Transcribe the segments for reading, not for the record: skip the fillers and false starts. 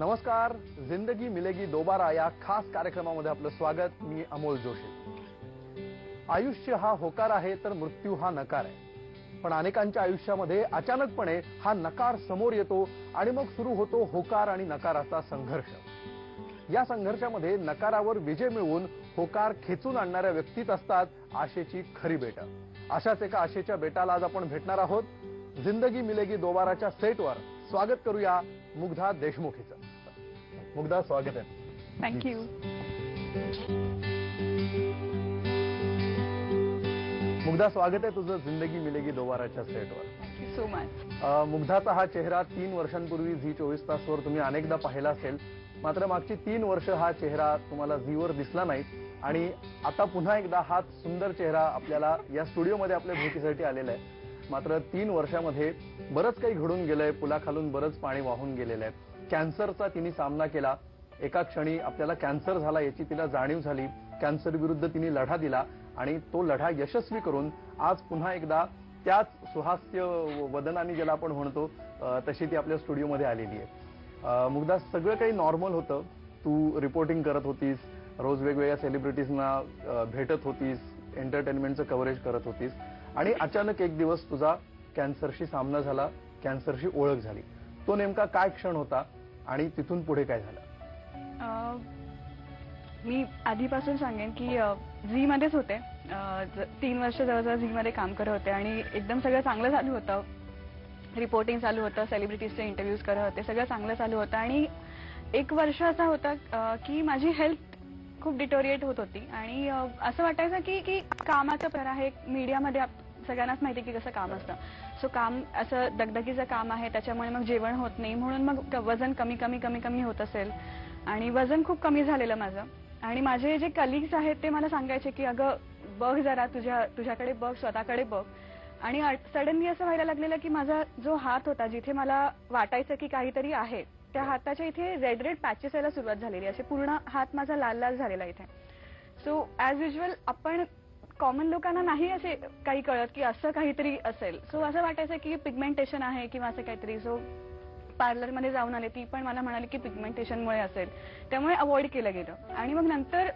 नमस्कार, जिंदगी मिलेगी दोबारा या खास कार्यक्रमामध्ये आपलं स्वागत. मी अमोल जोशी. आयुष्य हा होकार आहे तर मृत्यू हा नकार आहे. पण अनेकांच्या आयुष्यामध्ये अचानकपणे हा नकार समोर येतो आणि मग सुरू होतो होकार आणि नकाराचा संघर्ष. या संघर्षामध्ये नकारावर विजय मिळवून होकार खेचून आणणाऱ्या व्यक्तीच असतात आशेची खरी बेटा. अशाच एका आशेच्या बेटाला आज आपण भेटणार आहोत. जिंदगी मिलेगी दोबाराच्या सेटवर स्वागत करूया मुग्धा देशमुखीचं. मुग्धा, स्वागत आहे. थँक्यू. मुग्धा, स्वागत आहे तुझं जिंदगी मिलेगी दोबाराच्या सेटवर. Thank you so much. मुग्धाचा हा चेहरा 3 वर्षांपूर्वी झी 24 तासवर तुम्ही अनेकदा पाहिला असेल. मात्र मागची 3 वर्ष हा चेहरा तुम्हाला झीवर दिसला नाही आणि आता पुन्हा एकदा हा सुंदर चेहरा आपल्याला या स्टुडिओमध्ये आपल्या भेटीसाठी आलेला आहे. मात्र 3 वर्षामध्ये बरंच काही घडून गेलंय. पुलाखालून बरंच पाणी वाहून गेलेलं आहे. कॅन्सरचा तिने सामना केला. एका क्षणी आपल्याला कॅन्सर झाला याची तिला जाणीव झाली. कॅन्सर विरुद्ध तिने लढा दिला आणि तो लढा यशस्वी करून आज पुन्हा एकदा त्याच सुहास्य वदनाने ज्याला आपण म्हणतो तशी ती आपल्या स्टुडिओमध्ये आलेली आहे. मुग्धा, सगळं काही नॉर्मल होतं. तू रिपोर्टिंग करत होतीस, रोज वेगवेगळ्या सेलिब्रिटीजना भेटत होतीस, एंटरटेनमेंटचं कव्हरेज करत होतीस आणि अचानक एक दिवस तुझा कॅन्सरशी सामना झाला, कॅन्सरशी ओळख झाली. तो नेमका काय क्षण होता आणि तिथून पुढे काय झालं? मी आधीपासून सांगेन की झी मध्येच होते. 3 वर्ष जवळजवळ झी मध्ये काम करत होते आणि एकदम सगळं चांगलं चालू होतं. रिपोर्टिंग चालू होतं, सेलिब्रिटीजचे इंटरव्ह्यूज करत होते, सगळं चांगलं चालू होतं. आणि 1 वर्ष असा होता की माझी हेल्थ खूप डिटोरिएट होत होती आणि असं वाटायचं की कामाचं प्रकार आहे. मीडियामध्ये सगळ्यांनाच माहिती की कसं काम असतं. सो काम असं दगदगीचं काम आहे, त्याच्यामुळे मग जेवण होत नाही. म्हणून मग वजन कमी होत असेल आणि वजन खूप कमी झालेलं माझं. आणि माझे जे कलिग्स आहेत ते मला सांगायचे की अगं बघ जरा, तुझ्याकडे बघ, स्वतःकडे बघ. आणि सडनली असं व्हायला लागलेलं की माझा जो हात होता, जिथे मला वाटायचं की काहीतरी आहे, त्या हाताच्या इथे रेड पॅचेस यायला सुरुवात झालेली. असे पूर्ण हात माझा लाल झालेला इथे. सो ॲज युजल आपण कॉमन लोकांना नाही असे काही कळत की असं काहीतरी असेल. सो असं वाटायचं की पिगमेंटेशन आहे किंवा असं काहीतरी. सो पार्लरमध्ये जाऊन आले, ती पण मला म्हणाली की पिगमेंटेशनमुळे असेल, त्यामुळे अवॉइड केलं गेलं. आणि मग नंतर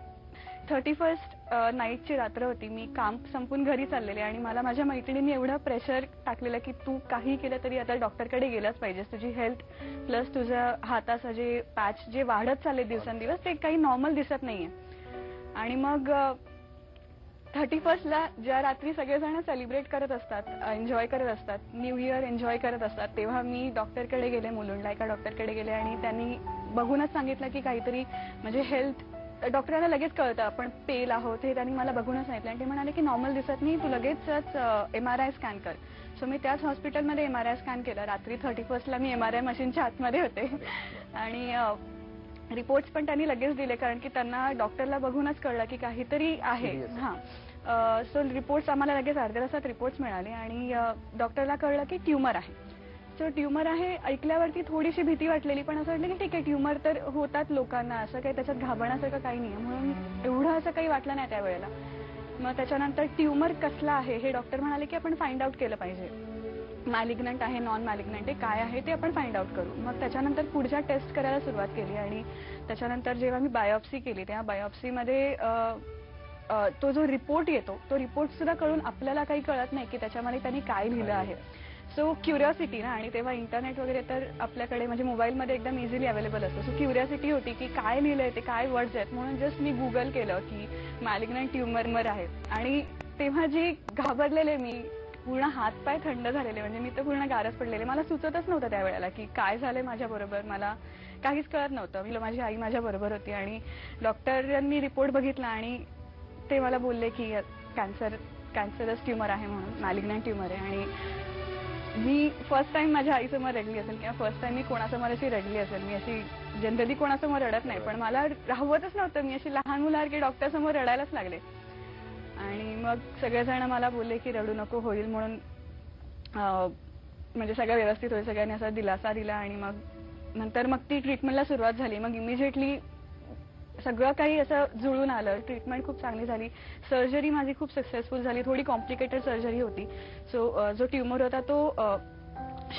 31st नाईटची रात्र होती. मी काम संपून घरी चाललेले आणि मला माझ्या मैत्रिणींनी एवढं प्रेशर टाकलेलं की तू काही केलं तरी आता डॉक्टरकडे गेलंच पाहिजेस. तुझी हेल्थ प्लस तुझं हाताचं जे पॅच जे वाढत चालले दिवसेंदिवस ते काही नॉर्मल दिसत नाहीये. आणि मग 31st ज्या रात्री सगळेजण सेलिब्रेट करत असतात, एन्जॉय करत असतात, न्यू इयर एन्जॉय करत असतात, तेव्हा मी डॉक्टरकडे गेले, मुलुंडला एका डॉक्टरकडे गेले आणि त्यांनी बघूनच सांगितलं की काहीतरी म्हणजे हेल्थ, डॉक्टरांना लगेच कळतं आपण पेल आहोत हे त्यांनी मला बघूनच सांगितलं. आणि ते म्हणाले की नॉर्मल दिसत नाही, तू लगेचच MRI स्कॅन कर. सो मी त्याच हॉस्पिटलमध्ये MRI स्कॅन केलं. रात्री 31st मी MRI मशीनच्या आतमध्ये होते आणि रिपोर्ट्स पण त्यांनी लगेच दिले, कारण की त्यांना डॉक्टरला बघूनच कळलं की काहीतरी आहे. सो रिपोर्ट्स आम्हाला लगेच अर्ध्या तासात रिपोर्ट्स मिळाले आणि डॉक्टरला कळलं की ट्युमर आहे. सो ट्युमर आहे ऐकल्यावरती थोडीशी भीती वाटलेली, पण असं वाटलं की ठीक आहे, ट्युमर तर होतात लोकांना, असं काही त्याच्यात घाबरण्यासारखं काही नाही, म्हणून एवढं असं काही वाटलं नाही त्यावेळेला. मग त्याच्यानंतर ट्युमर कसला आहे हे डॉक्टर म्हणाले की आपण फाइंड आउट केलं पाहिजे. मॅलिग्नंट आहे, नॉन मॅलिग्नंट आहे, काय आहे ते आपण फाइंड आउट करू. मग त्याच्यानंतर पुढच्या टेस्ट करायला सुरुवात केली आणि त्याच्यानंतर जेव्हा मी बायोप्सी केली, तेव्हा बायोप्सीमध्ये तो जो रिपोर्ट येतो, तो रिपोर्ट सुद्धा कळून आपल्याला काही कळत नाही की त्याच्यामध्ये त्यांनी काय लिहिलं आहे. सो क्युरिओसिटी ना, आणि तेव्हा इंटरनेट वगैरे तर आपल्याकडे म्हणजे मोबाईलमध्ये एकदम इझिली अवेलेबल असतं. सो क्युरिओसिटी होती की काय लिहिलंय ते, काय वर्ड्स आहेत, म्हणून जस्ट मी गुगल केलं की मॅलिग्नंट ट्युमर आहे. आणि तेव्हा जे घाबरलेले मी, पूर्ण हातपाय थंड झालेले, म्हणजे मी तर पूर्ण गारच पडलेले. मला सुचतच नव्हतं त्यावेळेला की काय झालंय माझ्याबरोबर, मला काहीच कळत नव्हतं. माझी आई माझ्या बरोबर होती आणि डॉक्टरांनी रिपोर्ट बघितला आणि ते मला बोलले की कॅन्सरस ट्युमर आहे, म्हणून मॅलिग्नंट ट्युमर आहे. आणि मी फर्स्ट टाइम माझ्या आईसमोर रडली असेल किंवा फर्स्ट टाइम मी कोणासमोर अशी रडली असेल. मी अशी जनरली कोणासमोर रडत नाही, पण मला राहवतच नव्हतं. मी अशी लहान मुलासारखी डॉक्टरसमोर रडायलाच लागले. आणि मग सगळेजण मला बोलले की रडू नको, होईल म्हणून, म्हणजे सगळं व्यवस्थित होईल. सगळ्यांनी असा दिलासा दिला आणि मग नंतर मग ती ट्रीटमेंटला सुरुवात झाली. मग इमिजिएटली सगळं काही असं जुळून आलं. ट्रीटमेंट खूप चांगली झाली. सर्जरी माझी खूप सक्सेसफुल झाली. थोडी कॉम्प्लिकेटेड सर्जरी होती. सो जो ट्युमर होता तो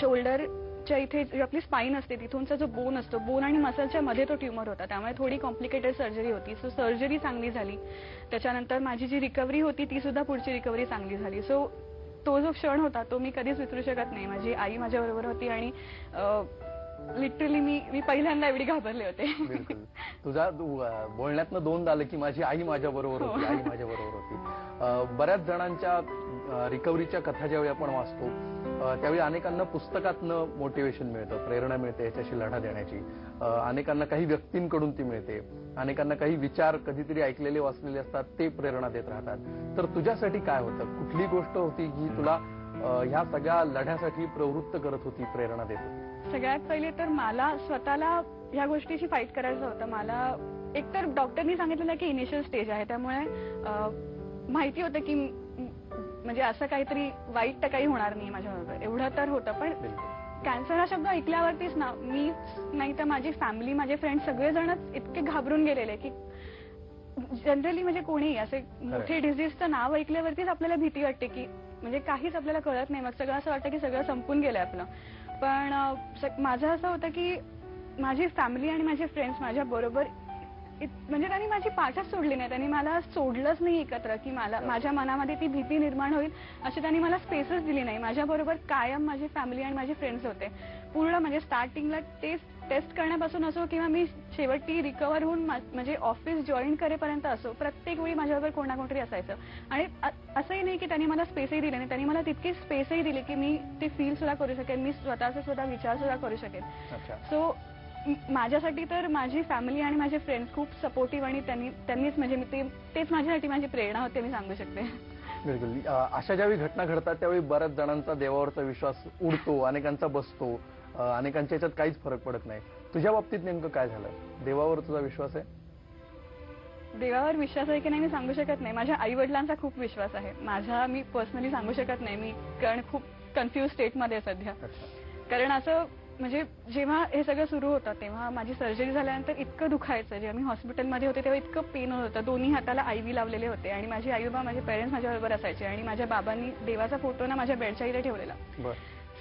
शोल्डर हार्टच्या इथे जी आपली स्पाईन असते तिथूनचा जो बोन असतो, बोन आणि मसलच्या मध्ये तो ट्युमर होता, त्यामुळे थोडी कॉम्प्लिकेटेड सर्जरी होती. सो सर्जरी चांगली झाली. त्याच्यानंतर माझी जी रिकव्हरी होती ती सुद्धा पुढची रिकव्हरी चांगली झाली. सो तो जो क्षण होता तो मी कधीच विसरू शकत नाही. माझी आई माझ्याबरोबर होती आणि लिटरली मी पहिल्यांदा एवढी घाबरले होते. बिलकुल. तुझ्या बोलण्यातनं दोन आलं की माझी आई माझ्या बरोबर होती, आई माझ्या बरोबर होती. बऱ्याच जणांच्या रिकव्हरीच्या कथा ज्यावेळी आपण वाचतो त्यावेळी अनेकांना पुस्तकातनं मोटिवेशन मिळतं, प्रेरणा मिळते याच्याशी लढा देण्याची. अनेकांना काही व्यक्तींकडून ती मिळते, अनेकांना काही विचार कधीतरी ऐकलेले वाचलेले असतात ते प्रेरणा देत राहतात. तर तुझ्यासाठी काय होतं? कुठली गोष्ट होती जी तुला ह्या सगळ्या लढ्यासाठी प्रवृत्त करत होती, प्रेरणा देत होती? सगळ्यात पहिले तर मला स्वतःला ह्या गोष्टीशी फाईट करायचं होतं. मला एकतर डॉक्टरनी सांगितलेलं की इनिशियल स्टेज आहे, त्यामुळे माहिती होतं की म्हणजे असं काहीतरी वाईट तर काही होणार नाही माझ्याबरोबर, एवढं तर होतं. पण कॅन्सर हा शब्द ऐकल्यावरतीच ना मी नाही तर माझी फॅमिली, माझे फ्रेंड्स सगळेजणच इतके घाबरून गेलेले की जनरली म्हणजे कोणीही असे मोठे डिझीजचं नाव ऐकल्यावरतीच आपल्याला भीती वाटते की म्हणजे काहीच आपल्याला कळत नाही, मग सगळं असं वाटतं की सगळं संपून गेलंय आपलं. पण माझं असं होतं की माझी फॅमिली आणि माझे फ्रेंड्स माझ्या बरोबर म्हणजे त्यांनी माझी पाठच सोडली नाही, त्यांनी मला सोडलंच नाही एकत्र की मला माझ्या मनामध्ये ती भीती निर्माण होईल अशी त्यांनी मला स्पेसच दिली नाही. माझ्याबरोबर कायम माझी फॅमिली आणि माझे फ्रेंड्स होते पूर्ण. म्हणजे स्टार्टिंगला टेस्ट करण्यापासून असो किंवा मी शेवटी रिकव्हर होऊन म्हणजे ऑफिस जॉईन करेपर्यंत असो, प्रत्येक वेळी माझ्याबरोबर कोण ना कोणतरी असायचं. आणि असंही नाही की त्यांनी मला स्पेसही दिली नाही, त्यांनी मला तितकी स्पेसही दिली की मी ते फील सुद्धा करू शकेन, मी स्वतः विचार सुद्धा करू शकेन. सो माझ्यासाठी तर माझी फॅमिली आणि माझे फ्रेंड्स खूप सपोर्टिव्ह आणि त्यांनीच म्हणजे तेच माझ्यासाठी माझी प्रेरणा होते, मी सांगू शकते. बिलकुल. अशा ज्यावेळी घटना घडतात त्यावेळी बऱ्याच जणांचा देवावरचा विश्वास उडतो, अनेकांचा बसतो, अनेकांच्या याच्यात काहीच फरक पडत नाही. तुझ्या बाबतीत नेमकं काय झालं? देवावर तुझा विश्वास आहे? देवावर विश्वास आहे की नाही मी सांगू शकत नाही. माझ्या आई वडिलांचा खूप विश्वास आहे. माझा मी पर्सनली सांगू शकत नाही, मी कारण खूप कन्फ्युज स्टेटमध्ये सध्या. कारण असं म्हणजे जेव्हा हे सगळं सुरू होतं तेव्हा माझी सर्जरी झाल्यानंतर इतकं दुखायचं, जेव्हा मी हॉस्पिटलमध्ये होते तेव्हा इतकं पेन होत होतं. दोन्ही हाताला IV लावलेले होते आणि माझे आई बाबा, माझे पेरेंट्स माझ्याबरोबर असायचे आणि माझ्या बाबांनी देवाचा फोटो ना माझ्या बेडच्या इथे ठेवलेला.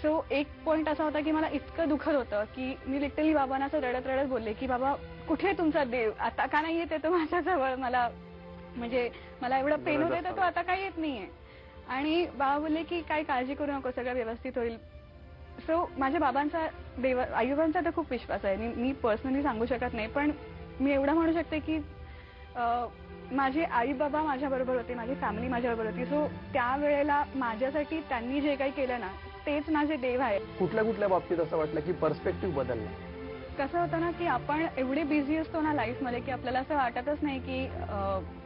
सो एक पॉइंट असा होता की मला इतकं दुखत होतं की मी लिटरली बाबांना असं रडत रडत बोलले की बाबा कुठे तुमचा देव, आता का नाही येते तो माझ्याजवळ, मला म्हणजे मला एवढं पेन होतंय तर तो आता काही येत नाहीये. आणि बाबा बोलले की काय काळजी करू नको, सगळं व्यवस्थित होईल. सो माझ्या बाबांचा आई बाबांचा तर खूप विश्वास आहे, मी पर्सनली सांगू शकत नाही, पण मी एवढं म्हणू शकते की माझे आई बाबा माझ्याबरोबर होते, माझी फॅमिली माझ्याबरोबर होती. सो त्यावेळेला माझ्यासाठी त्यांनी जे काही केलं ना तेच माझे देव आहे. कुठल्या कुठल्या बाबतीत असं वाटलं की पर्स्पेक्टिव्ह बदलला? कसं होतं ना की आपण एवढे बिझी असतो ना लाईफमध्ये की आपल्याला असं वाटतच नाही की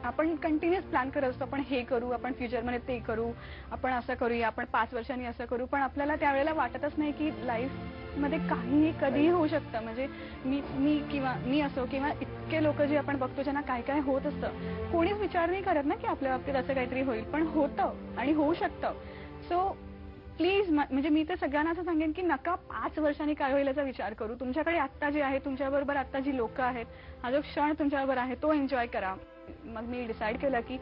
आपण कंटिन्युअस प्लॅन करत असतो, आपण हे करू, आपण फ्युचरमध्ये ते करू, आपण असं करूया, आपण 5 वर्षांनी असं करू, पण आपल्याला त्यावेळेला वाटतच नाही की लाईफमध्ये काहीही कधीही होऊ शकतं. म्हणजे मी असो किंवा इतके लोक जे आपण बघतो ज्यांना काय काय होत असतं, कोणीच विचार नाही करत ना की आपल्या बाबतीत असं काहीतरी होईल, पण होतं आणि होऊ शकतं. सो प्लीज म्हणजे मी तर सगळ्यांना असं सांगेन की नका 5 वर्षांनी काय होईल याचा विचार करू. तुमच्याकडे आत्ता जे आहे, तुमच्याबरोबर आत्ता जी लोक आहेत, हा जो क्षण तुमच्याबरोबर आहे तो एन्जॉय करा. मग मी डिसाईड केलं की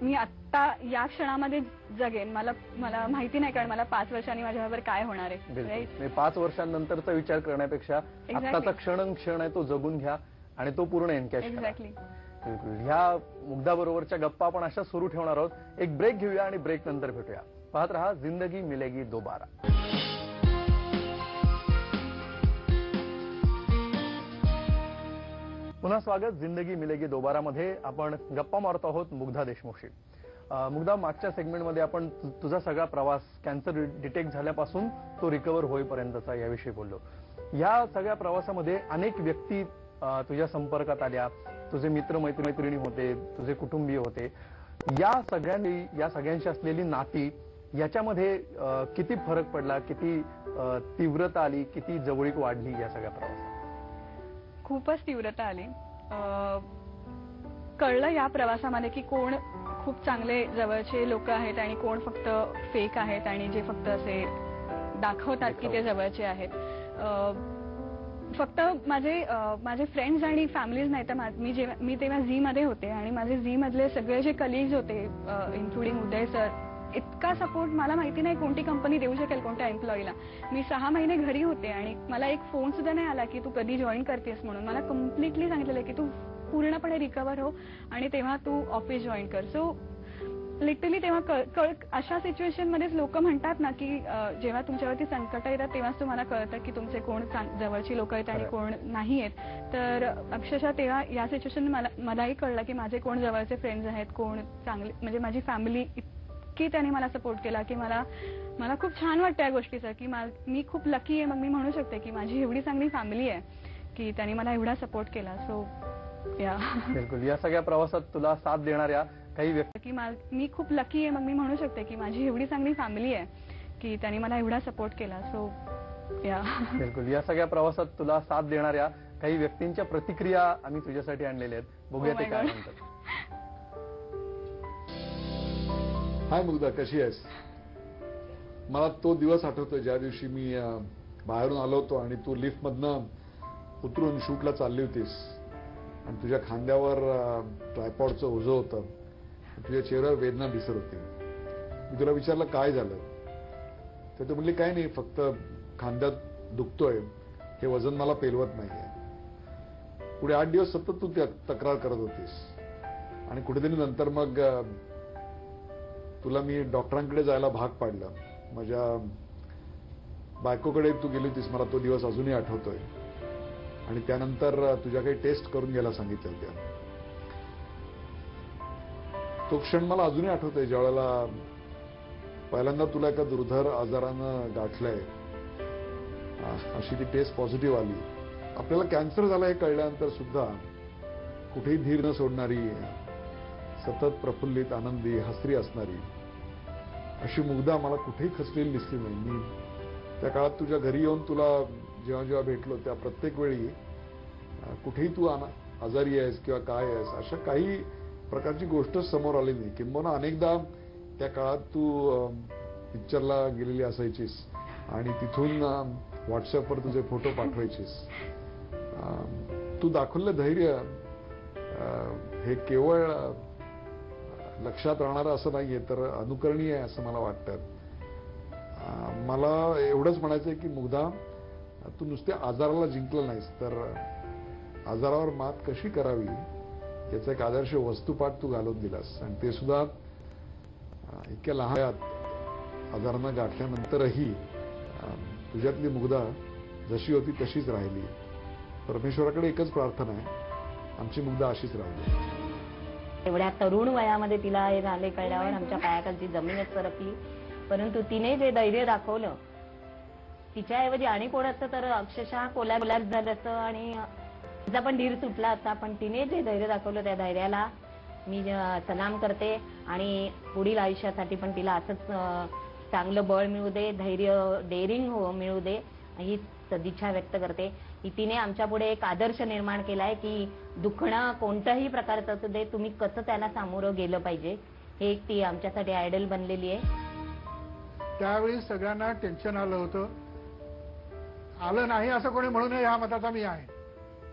मी आत्ता या क्षणामध्ये जगेन. मला माहिती नाही कारण मला 5 वर्षांनी माझ्याबरोबर काय होणार आहे. 5 वर्षांनंतरचा विचार करण्यापेक्षा आत्ताचा क्षण आहे तो जगून घ्या आणि तो पूर्ण एनकॅश करा. एक्झॅक्टली. ह्या मुग्धाबरोबरच्या गप्पा आपण अशा सुरू ठेवणार आहोत. एक ब्रेक घेऊया आणि ब्रेक नंतर भेटूया. पाहत रहा जिंदगी मिलेगी दोबारा. पुन्हा स्वागत जिंदगी मिलेगी दोबारा मध्ये. आपण गप्पा मारतो आहोत मुग्धा देशमुखशी. मुग्धा, मागच्या सेगमेंटमध्ये आपण तुझा सगळा प्रवास कॅन्सर डिटेक्ट झाल्यापासून तो रिकव्हर होईपर्यंतचा याविषयी बोललो. या सगळ्या प्रवासामध्ये अनेक व्यक्ती तुझ्या संपर्कात आल्या, तुझे मित्र मैत्रिणी होते, तुझे कुटुंबीय होते. या सगळ्यांशी असलेली नाती, याच्यामध्ये किती फरक पडला, किती तीव्रता आली, किती जवळीक वाढली या सगळ्या प्रवासात? खूपच तीव्रता आली. कळलं या प्रवासामध्ये की कोण खूप चांगले जवळचे लोक आहेत आणि कोण फक्त फेक आहेत आणि जे फक्त असे दाखवतात की ते जवळचे आहेत. फक्त माझे फ्रेंड्स आणि फॅमिलीज नाही तर मी तेव्हा झी मध्ये होते आणि माझे झी मधले सगळे जे कलिग्स होते, इन्क्लुडिंग उदय सर, इतका सपोर्ट मला माहिती नाही कोणती कंपनी देऊ शकेल कोणत्या एम्प्लॉईला. मी 6 महिने घरी होते आणि मला एक फोन सुद्धा नाही आला की तू कधी जॉईन करतेस म्हणून. मला कम्प्लिटली सांगितलेलं की तू पूर्णपणे रिकवर हो आणि तेव्हा तू ऑफिस जॉईन कर. सो लिटरली तेव्हा अशा सिच्युएशन मध्येच लोक म्हणतात ना की जेव्हा तुमच्यावरती संकट येतात तेव्हाच तुम्हाला कळतं की तुमचे कोण जवळची लोक आहेत आणि कोण नाही आहेत. तर अक्षरशः तेव्हा या सिच्युएशन मलाही कळलं की माझे कोण जवळचे फ्रेंड्स आहेत, कोण चांगले म्हणजे माझी फॅमिली इतकी त्यांनी मला सपोर्ट केला की मला खूप छान वाटतं या गोष्टीचं की मी खूप लकी आहे. मग मी म्हणू शकते की माझी एवढी चांगली फॅमिली आहे की त्यांनी मला एवढा सपोर्ट केला. सो या बिलकुल. या सगळ्या प्रवासात तुला साथ देणाऱ्या काही व्यक्ती की मी खूप लकी आहे. मग मी म्हणू शकते की माझी एवढी चांगली फॅमिली आहे की त्यांनी मला एवढा सपोर्ट केला. सो या बिलकुल. या सगळ्या प्रवासात तुला साथ देणाऱ्या काही व्यक्तींच्या प्रतिक्रिया आम्ही तुझ्यासाठी आणलेल्या आहेत. बघूया ते काय म्हणतात. हाय मुग्धा, कशी आहेस? मला तो दिवस आठवतोय ज्या दिवशी मी बाहेरून आलो होतो आणि तू लिफ्ट मधनं उतरून शूटला चालली होतीस आणि तुझ्या खांद्यावर ट्रायपॉडचं ओझं होतं. तुझ्या चेहऱ्यावर वेदना दिसत होती. मी तुला विचारलं काय झालं, तर तू म्हणली काय नाही, फक्त खांद्यात दुखतोय, हे वजन मला पेलवत नाहीये. पुढे 8 दिवस सतत तू तक्रार करत होतीस आणि कुठेतरी नंतर मग तुला मी डॉक्टरांकडे जायला भाग पाडलं. माझ्या बायकोकडे तू गेली होतीस, मला तो दिवस अजूनही आठवतोय. आणि त्यानंतर तुझ्या काही टेस्ट करून घ्यायला सांगितलं होत्या. तो क्षण मला अजूनही आठवतोय ज्यावेळेला पहिल्यांदा तुला एका दुर्धर आजारानं गाठलंय, अशी ती टेस्ट पॉझिटिव्ह आली. आपल्याला कॅन्सर झाला हे कळल्यानंतर सुद्धा कुठेही धीर न सोडणारी, सतत प्रफुल्लित, आनंदी, हसरी असणारी अशी मुग्धा मला कुठेही खचलेली दिसली नाही. मी त्या काळात तुझ्या घरी येऊन तुला जेव्हा जेव्हा भेटलो त्या प्रत्येक वेळी कुठेही तू आजारी आहेस किंवा काय आहेस अशा काही प्रकारची गोष्ट समोर आली नाही. किंबहुना अनेकदा त्या काळात तू पिक्चरला गेलेली असायचीस आणि तिथून व्हॉट्सअपवर तुझे फोटो पाठवायचीस. तू दाखवलेलं धैर्य हे केवळ लक्षात राहणारं असं नाहीये, तर अनुकरणीय आहे असं मला वाटतं. मला एवढंच म्हणायचंय की मुग्धा, तू नुसते आजाराला जिंकलं नाहीस, तर आजारावर मात कशी करावी याचा एक आदर्श वस्तुपाठ तू घालून दिलास. आणि ते सुद्धा इतक्या लहान वयात आजारांना गाठल्यानंतरही तुझ्यातली मुग्धा जशी होती तशीच राहिली. परमेश्वराकडे एकच प्रार्थना आहे, आमची मुग्धा अशीच राहिली. एवढ्या तरुण वयामध्ये तिला हे झाले कळल्यावर आमच्या पायाखालची जमीनच सरकली. परंतु तिने जे धैर्य दाखवलं, तिच्याऐवजी आणि कोण असतं तर अक्षरशः कोलॅप्स झालं असतं आणि तिचा पण धीर सुटला असता. पण तिने जे धैर्य दाखवलं त्या धैर्याला मी सलाम करते आणि पुढील आयुष्यासाठी पण तिला असंच चांगलं बळ मिळू दे, धैर्य, डेअरिंग मिळू दे ही सदिच्छा व्यक्त करते. की तिने आमच्या पुढे एक आदर्श निर्माण केलाय की दुखणं कोणत्याही प्रकारचं असू दे, तुम्ही कसं त्याला सामोरं गेलं पाहिजे, हे एक ती आमच्यासाठी आयडल बनलेली आहे. त्यावेळी सगळ्यांना टेन्शन आलं होतं. आलं नाही असं कोणी म्हणू नये ह्या मताचा मी आहे.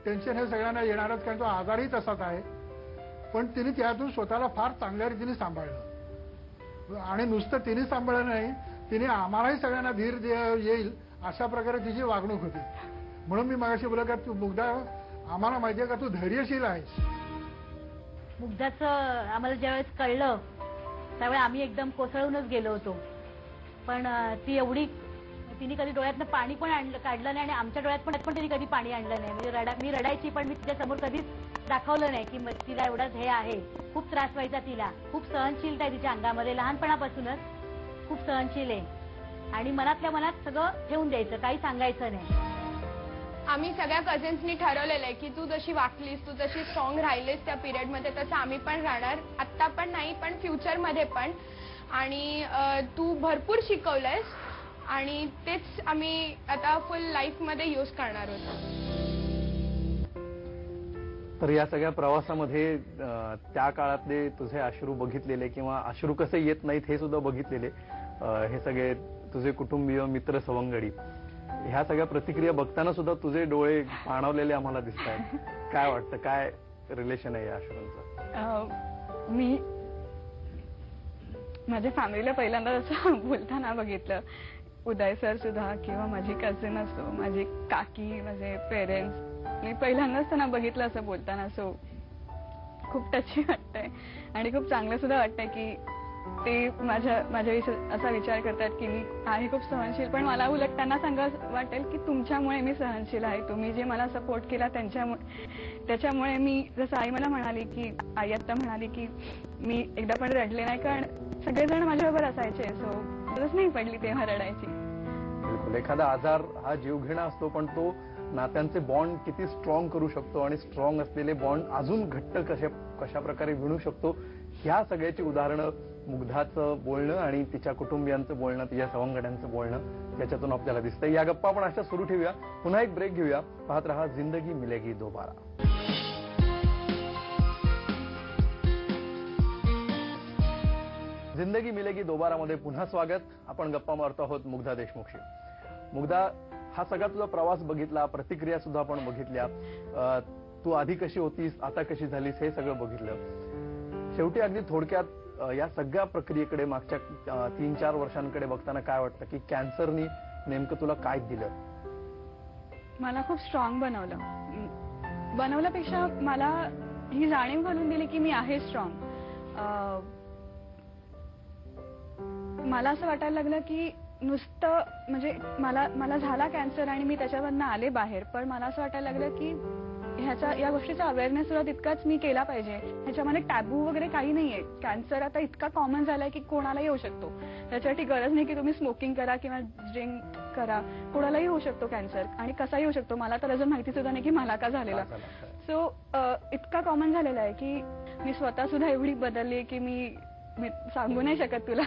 टेन्शन हे सगळ्यांना येणारच, कारण तो आजारही तसाच आहे. पण तिने त्यातून स्वतःला फार चांगल्या रीतीने सांभाळलं आणि नुसतं तिने सांभाळलं नाही, तिने आम्हालाही सगळ्यांना धीर येईल अशा प्रकारे तिची वागणूक होती. म्हणून मी मगाशी बोललो का तू मुग्धा, आम्हाला माहितीये का तू धैर्यशील आहेस. मुग्धाचं आम्हाला ज्यावेळेस कळलं त्यावेळी आम्ही एकदम कोसळूनच गेलो होतो. पण ती एवढी, तिने कधी डोळ्यातनं पाणी पण काढलं नाही आणि आमच्या डोळ्यात पण तिने कधी पाणी आणलं नाही. म्हणजे मी रडायची पण मी तिच्या समोर कधीच दाखवलं नाही की तिला एवढंच हे आहे. खूप त्रास व्हायचा तिला, खूप सहनशीलता आहे तिच्या अंगामध्ये, लहानपणापासूनच खूप सहनशील आहे आणि मनातल्या मनात सगळं ठेवून द्यायचं, काही सांगायचं नाही. आम्ही सगळ्या कझिन्सनी ठरवलेलं आहे की तू जशी वागलीस, तू जशी स्ट्रॉंग राहिलीस त्या पिरियडमध्ये, तसं आम्ही पण राहणार. आत्ता पण नाही पण फ्युचरमध्ये पण. आणि तू भरपूर शिकवलंयस आणि तेच आम्ही आता फुल लाईफमध्ये यूज करणार होतो. तर या सगळ्या प्रवासामध्ये त्या काळातले तुझे अश्रू बघितलेले किंवा अश्रू कसे येत नाहीत हे सुद्धा बघितलेले हे सगळे तुझे कुटुंबीय, मित्र, सवंगडी, ह्या सगळ्या प्रतिक्रिया बघताना सुद्धा तुझे डोळे पाणावलेले आम्हाला दिसत आहेत. काय वाटतं, काय रिलेशन आहे या अश्रूंचं? माझ्या फॅमिलीला पहिल्यांदा असं बोलताना बघितलं. उदय सर सुद्धा किंवा माझी कझिन असो, माझी काकी, माझे पेरेंट्स, मी पहिल्यांदाच त्यांना बघितलं असं बोलताना. सो खूप टची वाटतंय आणि खूप चांगलं सुद्धा वाटतंय की ते माझ्याविषयी असा विचार करतात की मी आहे खूप सहनशील. पण मला उलट त्यांना सांगावं वाटेल की तुमच्यामुळे मी सहनशील आहे. तुम्ही जे मला सपोर्ट केला त्याच्यामुळे मी, जसं आई मला म्हणाली की आई आत्ता म्हणाली की मी एकदा पण रडले नाही, कारण सगळेजण माझ्याबरोबर असायचे. सो गरज नाही पडली तेव्हा रडायची. बिलकुल. एखादा आजार हा जीवघेणा असतो, पण तो नात्यांचे बॉन्ड किती स्ट्रॉंग करू शकतो आणि स्ट्रॉंग असलेले बॉन्ड अजून घट्ट कशा प्रकारे विणू शकतो, ह्या सगळ्याची उदाहरणं मुग्धाचं बोलणं आणि तिच्या कुटुंबियांचं बोलणं, तिच्या सवंगड्यांचं बोलणं याच्यातून आपल्याला दिसतंय. या गप्पा आपण अशा सुरू ठेवूया. पुन्हा एक ब्रेक घेऊया. पाहत रहा जिंदगी मिलेगी दोबारा. जिंदगी मिलेगी दोबारा मध्ये पुन्हा स्वागत. आपण गप्पा मारतो आहोत मुग्धा देशमुखशी. मुग्धा, हा सगळा तुझा प्रवास बघितला, प्रतिक्रिया सुद्धा आपण बघितल्या. तू आधी कशी होतीस, आता कशी झालीस, हे सगळं बघितलं. शेवटी अगदी थोडक्यात या सगळ्या प्रक्रियेकडे, मागच्या 3-4 वर्षांकडे बघताना काय वाटतं की कॅन्सरनी नेमकं तुला काय दिलं? मला खूप स्ट्रॉंग बनवल्यापेक्षा मला ही जाणीव घालून दिली की मी आहे स्ट्रॉंग. मला असं वाटायला लागलं की नुसतं म्हणजे मला झाला कॅन्सर आणि मी त्याच्यावरनं आले बाहेर, पण मला असं वाटायला लागलं की या गोष्टीचा अवेअरनेस सुद्धा तितकाच मी केला पाहिजे. ह्याच्यामध्ये टॅबू वगैरे काही नाहीये. कॅन्सर आता इतका कॉमन झालाय की कोणालाही होऊ शकतो. त्याच्यासाठी गरज नाही की तुम्ही स्मोकिंग करा किंवा ड्रिंक करा, कोणालाही होऊ शकतो कॅन्सर आणि कसाही होऊ शकतो. मला तर अजून माहिती सुद्धा नाही की मला का झालेला. सो इतका कॉमन झालेला आहे की मी स्वतः सुद्धा एवढी बदलली की मी सांगू नाही शकत तुला.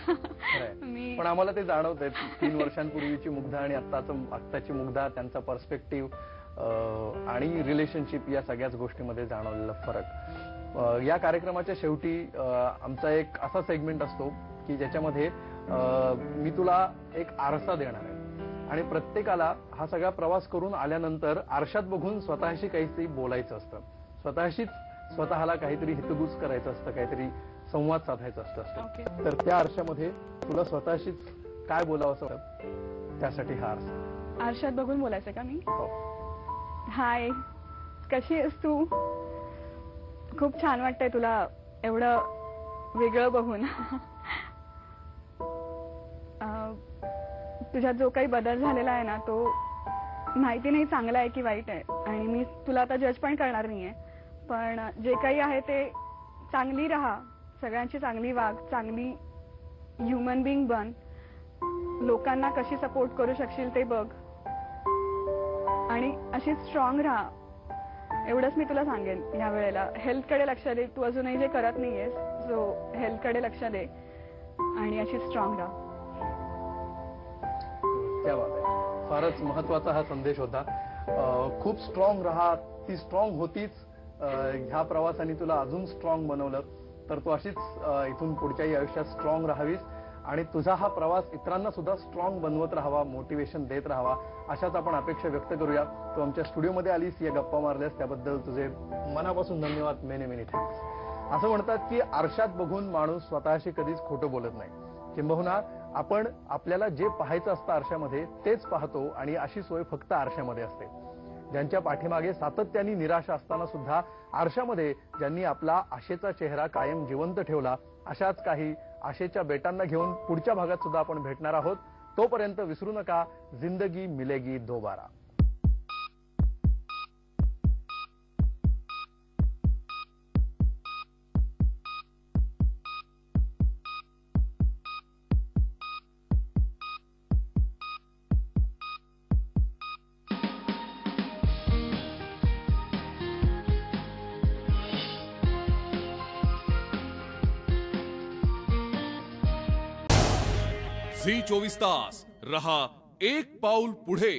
पण आम्हाला ते जाणवतंय 3 वर्षांपूर्वीची मुग्धा आणि आत्ताची मुग्धा, त्यांचा पर्स्पेक्टिव्ह आणि रिलेशनशिप, या सगळ्याच गोष्टीमध्ये जाणवलेला फरक. या कार्यक्रमाच्या शेवटी आमचा एक असा सेगमेंट असतो की ज्याच्यामध्ये मी तुला एक आरसा देणार आहे आणि प्रत्येकाला हा सगळा प्रवास करून आल्यानंतर आरशात बघून स्वतःशी काहीतरी बोलायचं असतं, स्वतःला काहीतरी हितगुज करायचं असतं, काहीतरी संवाद साधायचा असतं. तर त्या आरशामध्ये तुला स्वतःशीच काय बोलावं असं, त्यासाठी हा आरसा. आरशात बघून बोलायचं का मी? हो. हाय, कशी आहेस तू? खूप छान वाटतंय तुला एवढं वेगळं बघून. तुझ्यात जो काही बदल झालेला आहे ना, तो माहिती नाही चांगला आहे की वाईट आहे, आणि मी तुला आता जज पण करणार नाहीये. पण जे काही आहे ते चांगली राहा, सगळ्यांची चांगली वाग, चांगली ह्युमन बिंग बन, लोकांना कशी सपोर्ट करू शकशील ते बघ आणि अशी स्ट्रॉंग राहा. एवढंच मी तुला सांगेन या वेळेला. हेल्थकडे लक्ष दे, तू अजूनही जे करत नाहीयेस, सो हेल्थकडे लक्ष दे आणि अशी स्ट्रॉंग राहा. क्या बात आहे. फारच महत्वाचा हा संदेश होता. खूप स्ट्रॉंग राहा. ती स्ट्रॉंग होतीच. ह्या प्रवासाने तुला अजून स्ट्रॉंग बनवलं, तर तू अशीच इथून पुढच्याही आयुष्यात स्ट्रॉंग राहावीस आणि तुझा हा प्रवास इतरांना सुद्धा स्ट्रॉंग बनवत राहावा, मोटिवेशन देत राहावा, अशाच आपण अपेक्षा व्यक्त करूया. तू आमच्या स्टुडिओमध्ये आलीस, या गप्पा मारल्यास त्याबद्दल तुझे मनापासून धन्यवाद. Many many thanks. असं म्हणतात की आरशात बघून माणूस स्वतःशी कधीच खोटं बोलत नाही. किंबहुना आपण आपल्याला जे पाहायचं असतं आरशामध्ये तेच पाहतो आणि अशी सोय फक्त आरशामध्ये असते. ज्यांच्या पाठीमागे सातत्याने निराशा असताना सुद्धा आरशामध्ये ज्यांनी आपला आशेचा चेहरा कायम जिवंत ठेवला, अशाच काही आशेच्या बेटांना घेऊन पुढच्या भागात सुद्धा आपण भेटणार आहोत. तोपर्यंत विसरू नका, जिंदगी मिलेगी दोबारा. झी 24 तास रहा एक पाऊल पुढे.